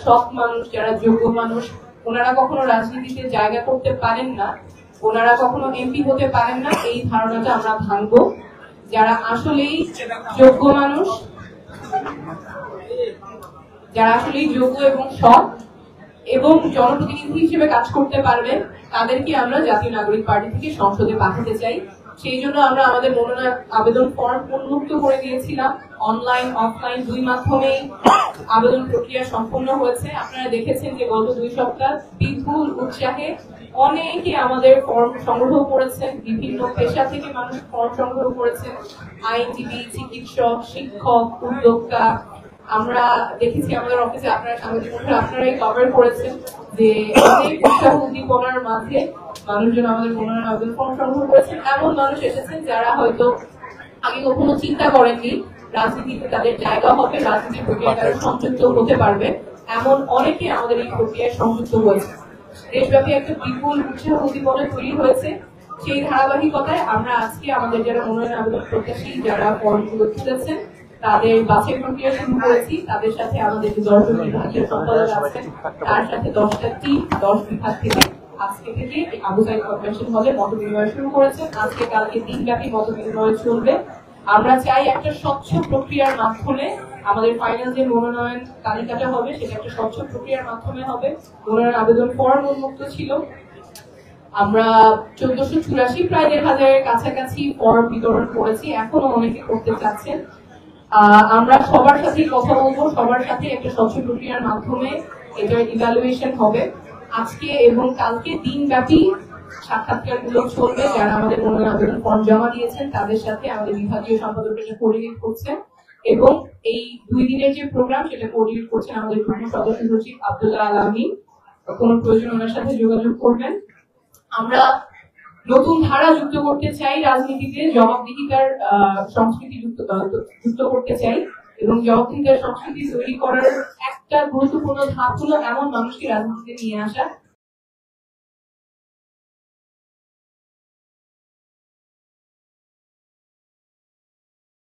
সৎ মানুষ, যারা যোগ্য মানুষ, ওনারা কখনো রাজনীতিতে জায়গা করতে পারেন না, ওনারা কখনো এমপি হতে পারেন না, এই ধারণাটা আমরা ভাঙবো। যারা আসলেই যোগ্য মানুষ, যারা আসলেই যোগ্য এবং সৎ এবং জনপ্রতিনিধি হিসেবে কাজ করতে পারবেন, তাদেরকে আমরা জাতীয় নাগরিক পার্টি থেকে সংসদে পাঠাতে চাই। সেই জন্য আমরা আমাদের মনোনয়ন আবেদন ফর্ম উন্মুক্ত করে দিয়েছিলাম। অনলাইন অফলাইন দুই মাধ্যমেই আবেদন প্রক্রিয়া সম্পন্ন হয়েছে। আপনারা দেখেছেন যে গত 2 সপ্তাহ বিপুল উৎসাহে অনেকে আমাদের ফর্ম সংগ্রহ করেছেন। বিভিন্ন পেশা থেকে মানুষ ফর্ম সংগ্রহ করেছেন, আইনজীবী, চিকিৎসক, শিক্ষক, উদ্যোক্তা। আমরা দেখেছি আমাদের অফিসে আপনারা আপনারাই কভার করেছেন যে অনেক উৎসাহ উদ্দীপনার মাঝে মানুষজন আমাদের মনোনয়ন আবেদন ফর্ম সংগ্রহ করেছেন। এমন মানুষ এসেছেন যারা হয়তো আগে কখনো চিন্তা করেননি রাজনীতিতে তাদের জায়গা হবে, রাজনীতির প্রক্রিয়ায় তারা সংযুক্ত হতে পারবে, এমন অনেকে আমাদের এই প্রক্রিয়ায় সংযুক্ত হয়েছে। দেশব্যাপী একটা বিপুল উৎসাহ উদ্দীপনা তৈরি হয়েছে। সেই ধারাবাহিকতায় আমরা আজকে আমাদের যারা মনোনয়ন আবেদন প্রত্যাশী, যারা ফর্মগুলো তুলেছেন, তাদের বাছাই প্রক্রিয়া শুরু করেছি। তাদের সাথে আমাদের যে 10 জন বিভাগীয় সম্পাদক আছেন, তার সাথে 10টা টিম 10 বিভাগ থেকে আজকে থেকে আবু সাইদ কনভেনশন হলে মত বিনিময় শুরু করেছেন। আজকে কালকে দিনব্যাপী মত বিনিময় চলবে। আমরা চাই একটা স্বচ্ছ প্রক্রিয়ার মাধ্যমে আমাদের ফাইনাল যে মনোনয়ন তালিকাটা হবে সেটা একটা স্বচ্ছ প্রক্রিয়ার মাধ্যমে হবে। মনোনয়ন আবেদন ফর্ম উন্মুক্ত ছিল। আমরা 1484 প্রায় 1000-এর কাছাকাছি ফর্ম বিতরণ করেছি, এখনো অনেকে করতে চাচ্ছেন। আমরা সবার সাথে কথা বলবো, সবার সাথে একটা স্বচ্ছ প্রক্রিয়ার মাধ্যমে এটার ইভ্যালুয়েশন হবে। আজকে এবং কালকে দিনব্যাপী সাক্ষাৎকার গুলো চলবে। যারা আমাদের মনোনয়ন আবেদন ফর্ম জমা দিয়েছেন তাদের সাথে আমাদের বিভাগীয় সম্পাদক এটা কোঅর্ডিনেট করছেন এবং এই 2 দিনের যে প্রোগ্রাম সেটা কোঅর্ডিনেট করছেন আমাদের যুগ্ম সদস্য সচিব আব্দুল্লাহ আল আমিন। কোনো প্রয়োজন ওনার সাথে যোগাযোগ করবেন। আমরা নতুন ধারা যুক্ত করতে চাই রাজনীতিতে, জবাবদিহিতার সংস্কৃতি যুক্ত করতে চাই এবং জবাবদিহিতার সংস্কৃতি তৈরি করার একটা গুরুত্বপূর্ণ ধাপ হলো এমন মানুষকে রাজনীতিতে নিয়ে আসা